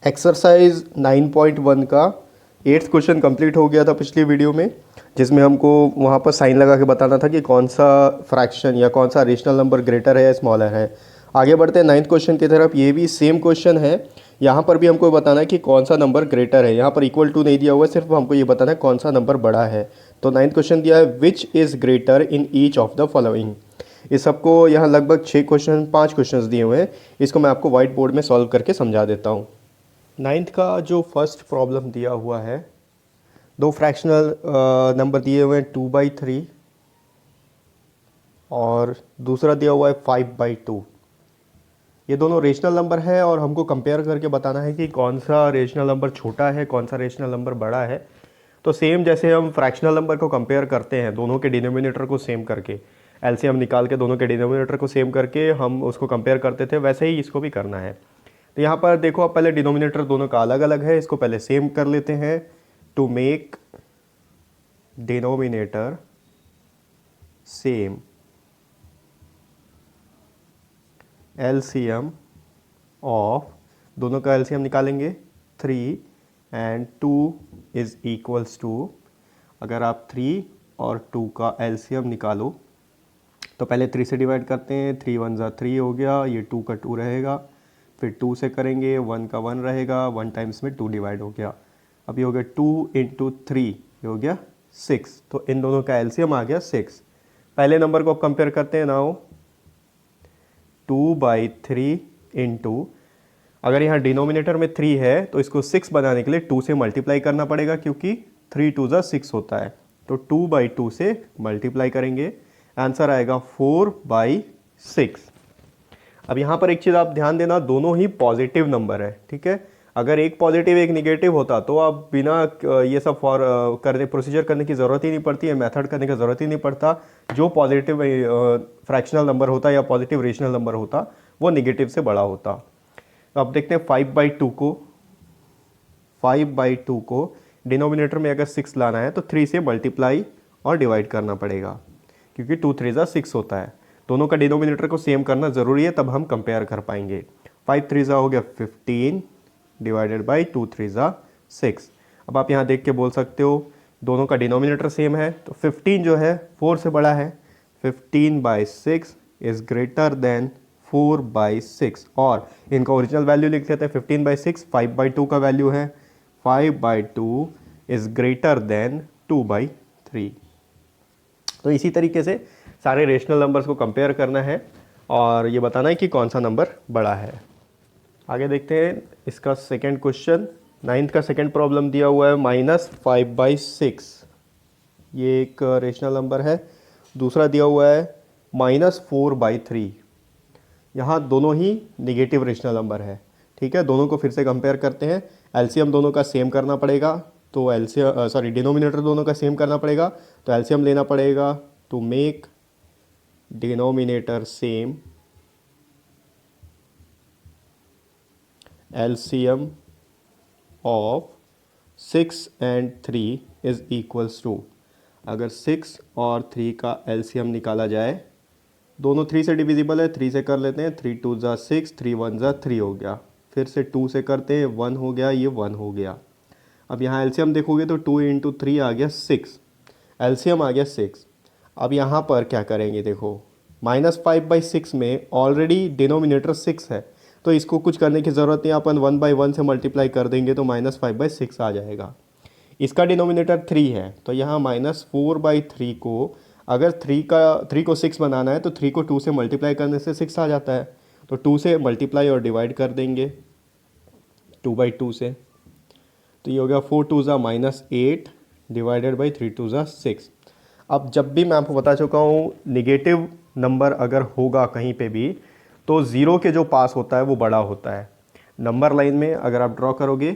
Exercise 9.1 का 8th question complete हो गया था पिछली वीडियो में, जिसमें हमको वहाँ पर साइन लगा के बताना था कि कौन सा फ्रैक्शन या कौन सा रेशनल नंबर ग्रेटर है या स्मॉलर है। आगे बढ़ते हैं 9th क्वेश्चन की तरफ। ये भी सेम क्वेश्चन है। यहाँ पर भी हमको बताना है कि कौन सा नंबर ग्रेटर है। यहाँ पर इक्वल टू नहीं दिया हुआ है, सिर्फ हमको ये बताना है कौन सा नंबर बड़ा है। तो 9th क्वेश्चन दिया है which is greater in each of the following. इस सबको यहाँ लगभग 5 क्वेश्चन दिए हुए हैं। इसको मैं आपको व्हाइट बोर्ड में सॉल्व करके समझा देता हूँ। 9th का जो फर्स्ट प्रॉब्लम दिया हुआ है, दो फ्रैक्शनल नंबर दिए हुए हैं 2/3 और दूसरा दिया हुआ है 5/2। ये दोनों रेशनल नंबर है और हमको कंपेयर करके बताना है कि कौन सा रेशनल नंबर छोटा है, कौन सा रेशनल नंबर बड़ा है। तो सेम जैसे हम फ्रैक्शनल नंबर को कंपेयर करते हैं, दोनों के डिनोमिनेटर को सेम करके, एलसीएम निकाल के दोनों के डिनोमिनेटर को सेम करके हम उसको कंपेयर करते थे, वैसे ही इसको भी करना है। तो यहाँ पर देखो, अब पहले डिनोमिनेटर दोनों का अलग अलग है, इसको पहले सेम कर लेते हैं। To make denominator same, LCM of, दोनों का एलसीएम निकालेंगे 3 एंड 2 इज इक्वल्स टू, अगर आप 3 और 2 का एलसीएम निकालो तो पहले 3 से डिवाइड करते हैं, 3 1 ज़ा 3 हो गया, ये 2 का 2 रहेगा, फिर 2 से करेंगे, 1 का 1 रहेगा, 1 टाइम्स में 2 डिवाइड हो गया। अब ये हो गया 2 × 3, ये हो गया 6। तो इन दोनों का एलसीएम आ गया 6। पहले नंबर को अब कंपेयर करते हैं। नाउ 2/3 इंटू, अगर यहाँ डिनोमिनेटर में 3 है तो इसको 6 बनाने के लिए 2 से मल्टीप्लाई करना पड़ेगा, क्योंकि 3 2 ज़ा 6 होता है। तो 2/2 से मल्टीप्लाई करेंगे, आंसर आएगा 4/6। अब यहाँ पर एक चीज़ आप ध्यान देना, दोनों ही पॉजिटिव नंबर है, ठीक है। अगर एक पॉजिटिव एक निगेटिव होता तो आप बिना ये सब करने प्रोसीजर करने की ज़रूरत ही नहीं पड़ती है, मेथड करने की ज़रूरत ही नहीं पड़ता। जो पॉजिटिव फ्रैक्शनल नंबर होता या पॉजिटिव रेशनल नंबर होता वो निगेटिव से बड़ा होता। तो अब देखते हैं 5/2 को डिनोमिनेटर में अगर 6 लाना है तो 3 से मल्टीप्लाई और डिवाइड करना पड़ेगा, क्योंकि 2 3 ज़ा 6 होता है। दोनों का डिनोमिनेटर को सेम करना ज़रूरी है, तब हम कंपेयर कर पाएंगे। 5 3 ज़ा हो गया 15 डिवाइडेड बाई 2 3 ज़ा 6। अब आप यहाँ देख के बोल सकते हो दोनों का डिनोमिनेटर सेम है, तो 15 जो है 4 से बड़ा है, 15/6 इज़ ग्रेटर देन 4/6। और इनका ओरिजिनल वैल्यू लिख देते हैं 15/6, 5/2 का वैल्यू है, 5/2 इज़ ग्रेटर देन 2/3। तो इसी तरीके से सारे रेशनल नंबर्स को कंपेयर करना है और ये बताना है कि कौन सा नंबर बड़ा है। आगे देखते हैं इसका सेकंड क्वेश्चन। 9th का सेकंड प्रॉब्लम दिया हुआ है -5/6। ये एक रेशनल नंबर है। दूसरा दिया हुआ है -4/3। यहाँ दोनों ही निगेटिव रेशनल नंबर है, ठीक है। दोनों को फिर से कंपेयर करते हैं। एलसीएम दोनों का सेम करना पड़ेगा, तो डिनोमिनेटर दोनों का सेम करना पड़ेगा, तो एलसीएम लेना पड़ेगा। To make denominator same, LCM of 6 and 3 is equals to, अगर 6 और 3 का एलसीएम निकाला जाए, दोनों 3 से डिविजिबल है, 3 से कर लेते हैं, 3 2 ज़ा 6, 3 1 ज़ा 3 हो गया, फिर से 2 से करते हैं, 1 हो गया, ये 1 हो गया। अब यहाँ एलसीएम देखोगे तो 2 × 3 आ गया 6, एलसीएम आ गया 6। अब यहाँ पर क्या करेंगे, देखो -5/6 में ऑलरेडी डिनोमिनेटर 6 है, तो इसको कुछ करने की ज़रूरत नहीं, अपन 1/1 से मल्टीप्लाई कर देंगे तो -5/6 आ जाएगा। इसका डिनोमिनेटर 3 है, तो यहाँ -4/3 को, अगर 3 को 6 बनाना है तो 3 को 2 से मल्टीप्लाई करने से 6 आ जाता है, तो 2 से मल्टीप्लाई और डिवाइड कर देंगे 2/2 से, तो ये हो गया 4 2 ज़ा -8 डिवाइडेड बाई 3 2 ज़ा 6। अब जब भी मैं आपको बता चुका हूँ, निगेटिव नंबर अगर होगा कहीं पे भी तो ज़ीरो के जो पास होता है वो बड़ा होता है। नंबर लाइन में अगर आप ड्रॉ करोगे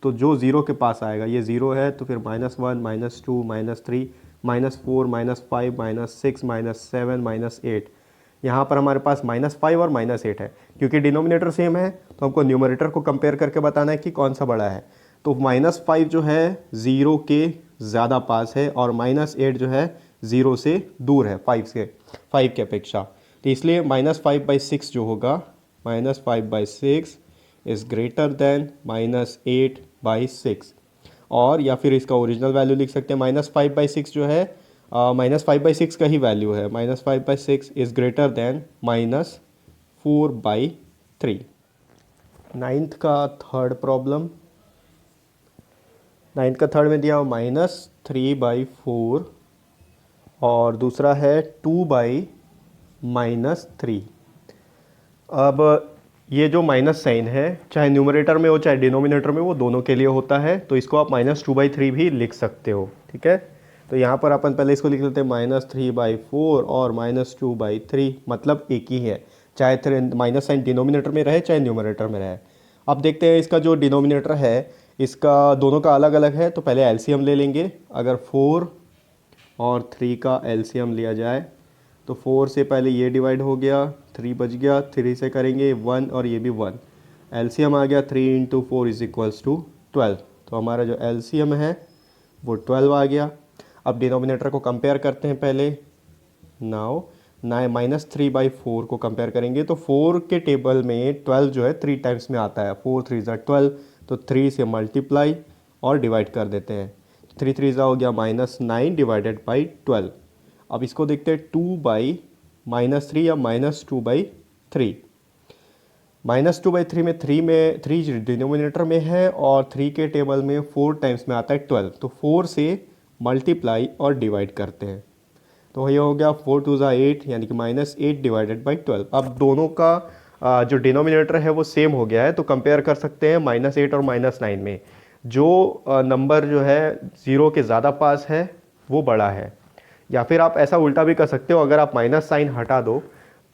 तो जो ज़ीरो के पास आएगा, ये ज़ीरो है तो फिर -1 -2 -3 -4 -5 -6 -7 -8, यहाँ पर हमारे पास -5 और -8 है। क्योंकि डिनोमिनेटर सेम है तो हमको न्यूमरेटर को कंपेयर करके बताना है कि कौन सा बड़ा है। तो -5 जो है ज़ीरो के ज़्यादा पास है और -8 जो है ज़ीरो से दूर है, 5 के अपेक्षा। तो इसलिए -5/6 जो होगा, -5/6 इज़ ग्रेटर देन -8/6। और या फिर इसका ओरिजिनल वैल्यू लिख सकते हैं, -5/6 जो है -5/6 का ही वैल्यू है, -5/6 इज़ ग्रेटर देन -4/3। नाइन्थ का थर्ड प्रॉब्लम, नाइन्थ का थर्ड में दिया हो -3/4 और दूसरा है 2/-3। अब ये जो माइनस साइन है चाहे न्यूमरेटर में हो चाहे डिनोमिनेटर में, वो दोनों के लिए होता है, तो इसको आप -2/3 भी लिख सकते हो, ठीक है। तो यहाँ पर अपन पहले इसको लिख लेते हैं -3/4 और -2/3, मतलब एक ही है, चाहे माइनस साइन डिनोमिनेटर में रहे चाहे न्यूमरेटर में रहे। अब देखते हैं इसका जो डिनोमिनेटर है इसका दोनों का अलग अलग है, तो पहले एलसीएम ले लेंगे। अगर 4 और 3 का एलसीएम लिया जाए तो 4 से पहले ये डिवाइड हो गया, 3 बच गया, 3 से करेंगे 1 और ये भी 1, एलसीएम आ गया 3 × 4 = 12। तो हमारा जो एलसीएम है वो 12 आ गया। अब डिनोमिनेटर को कंपेयर करते हैं पहले। नाउ -3/4 को कंपेयर करेंगे तो 4 के टेबल में 12 जो है 3 टाइम्स में आता है, 4 3 ज़ा 12, तो 3 से मल्टीप्लाई और डिवाइड कर देते हैं, 3 3 ज़ा हो गया -9 / 12। अब इसको देखते हैं 2/-3 या -2/3। -2/3 में 3 डिनोमिनेटर में है और 3 के टेबल में 4 टाइम्स में आता है 12, तो 4 से मल्टीप्लाई और डिवाइड करते हैं, तो ये हो गया 4 2 ज़ा 8, यानी कि -8 / 12। अब दोनों का जो डिनोमिनेटर है वो सेम हो गया है, तो कंपेयर कर सकते हैं -8 और -9 में। जो नंबर जो है 0 के ज़्यादा पास है वो बड़ा है, या फिर आप ऐसा उल्टा भी कर सकते हो, अगर आप माइनस साइन हटा दो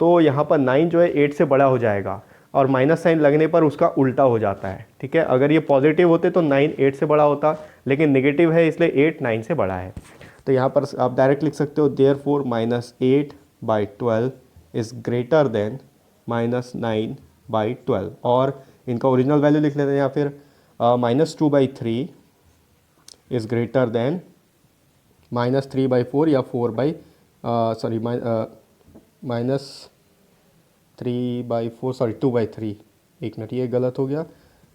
तो यहाँ पर 9 जो है 8 से बड़ा हो जाएगा और माइनस साइन लगने पर उसका उल्टा हो जाता है, ठीक है। अगर ये पॉजिटिव होते तो 9 8 से बड़ा होता, लेकिन नेगेटिव है इसलिए 8 9 से बड़ा है। तो यहाँ पर आप डायरेक्ट लिख सकते हो देयरफॉर -8/12 इज़ ग्रेटर देन -9/12, और इनका ओरिजिनल वैल्यू लिख लेते हैं, या फिर -2/3 इज़ ग्रेटर देन -3/4 या 4 -3/4 2/3। एक मिनट, ये गलत हो गया,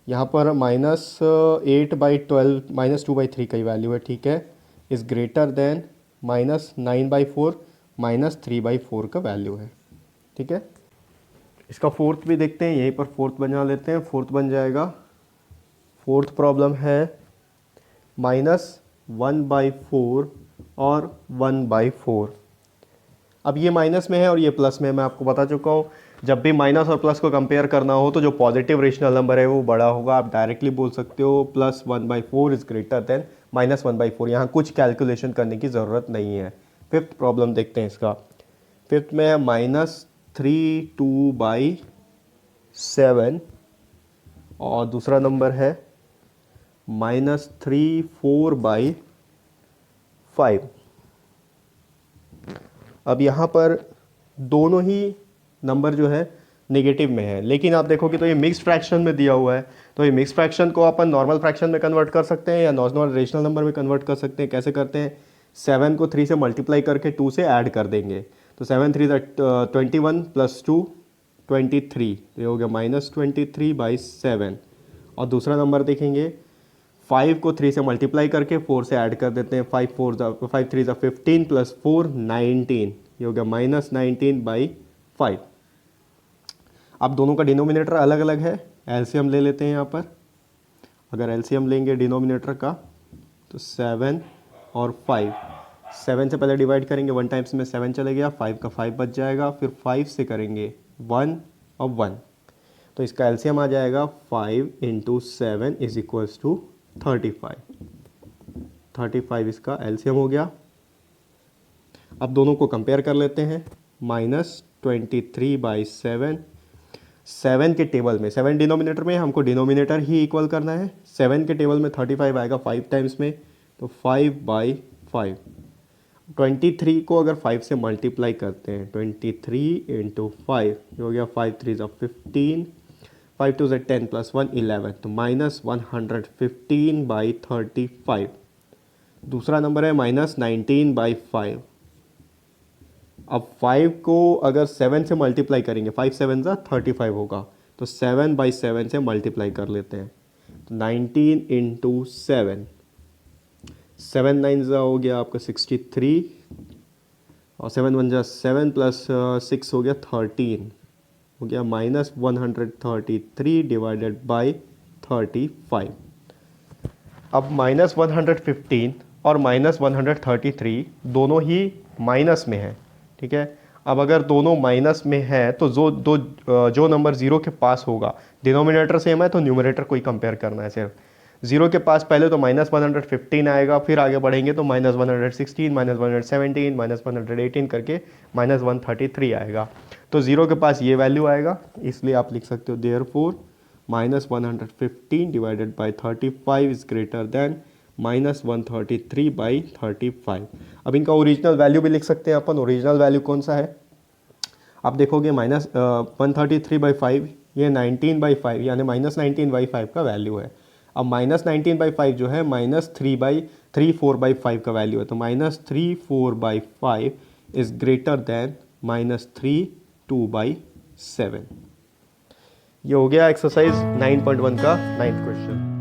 यहाँ पर -8/12 -2/3 का ही वैल्यू है, ठीक है, इज़ ग्रेटर देन -9/4 -3/4 का वैल्यू है, ठीक है। इसका फोर्थ भी देखते हैं, यहीं पर फोर्थ बना लेते हैं। फोर्थ बन जाएगा, फोर्थ प्रॉब्लम है -1/4 और 1/4। अब ये माइनस में है और ये प्लस में है, मैं आपको बता चुका हूँ। जब भी माइनस और प्लस को कंपेयर करना हो तो जो पॉजिटिव रेशनल नंबर है वो बड़ा होगा। आप डायरेक्टली बोल सकते हो +1/4 इज़ ग्रेटर देन -1/4। यहाँ कुछ कैलकुलेशन करने की ज़रूरत नहीं है। फिफ्थ प्रॉब्लम देखते हैं इसका। फिफ्थ में है -3/2/7 और दूसरा नंबर है -3/4/5। अब यहाँ पर दोनों ही नंबर जो है नेगेटिव में है, लेकिन आप देखोगे तो ये मिक्स्ड फ्रैक्शन में दिया हुआ है, तो ये मिक्स्ड फ्रैक्शन को अपन नॉर्मल फ्रैक्शन में कन्वर्ट कर सकते हैं या नॉर्मल रेशनल नंबर में कन्वर्ट कर सकते हैं। कैसे करते हैं, 7 को 3 से मल्टीप्लाई करके 2 से ऐड कर देंगे, तो 7 3 21 + 2 23, तो ये हो गया -23/7। और दूसरा नंबर देखेंगे, 5 को 3 से मल्टीप्लाई करके 4 से ऐड कर देते हैं, 5 3 15 + 4 19, ये हो गया -19/5। अब दोनों का डिनोमिनेटर अलग अलग है, एलसीएम ले लेते हैं यहाँ पर। अगर एलसीएम लेंगे डिनोमिनेटर का तो 7 और 5, 7 से पहले डिवाइड करेंगे, 1 टाइम्स में 7 चले गया, 5 का 5 बच जाएगा, फिर 5 से करेंगे 1 और 1, तो इसका एलसीएम आ जाएगा 5 × 7 = 35। 35 इसका एलसीएम हो गया। अब दोनों को कंपेयर कर लेते हैं, -23/7, 7 के टेबल में, 7 डिनोमिनेटर में, हमको डिनोमिनेटर ही इक्वल करना है। 7 के टेबल में 35 आएगा 5 टाइम्स में, तो 5/5। 23 को अगर 5 से मल्टीप्लाई करते हैं, 23 × 5, ये हो गया 5 3 15, 5 2 10 + 1 11, तो -115/35। दूसरा नंबर है -19/5। अब 5 को अगर 7 से मल्टीप्लाई करेंगे, 5 7 = 35 होगा, तो तो 7/7 से मल्टीप्लाई कर लेते हैं। तो 19 इंटू 7, 7 9 हो गया आपका 63 और 7 1 7 प्लस 6 हो गया 13, हो गया -133 डिवाइडेड बाई 35। अब -115 और -133 दोनों ही माइनस में है, ठीक है। अब अगर दोनों माइनस में है तो जो नंबर ज़ीरो के पास होगा, डिनोमिनेटर सेम है तो न्यूमरेटर कोई कंपेयर करना है सिर्फ। ज़ीरो के पास पहले तो -115 आएगा, फिर आगे बढ़ेंगे तो -116, -117, -118 करके -133 आएगा। तो ज़ीरो के पास ये वैल्यू आएगा, इसलिए आप लिख सकते हो therefore -115 divided by 35 is greater than -133/35। अब इनका ओरिजिनल वैल्यू भी लिख सकते हैं अपन। ओरिजिनल वैल्यू कौन सा है, आप देखोगे -133/5, ये 19/5 यानी -19/5 का वैल्यू है। अब -19/5 जो है -34/5 का वैल्यू है, तो -34/5 इज ग्रेटर देन -32/7। ये हो गया एक्सरसाइज 9.1 का 9th क्वेश्चन।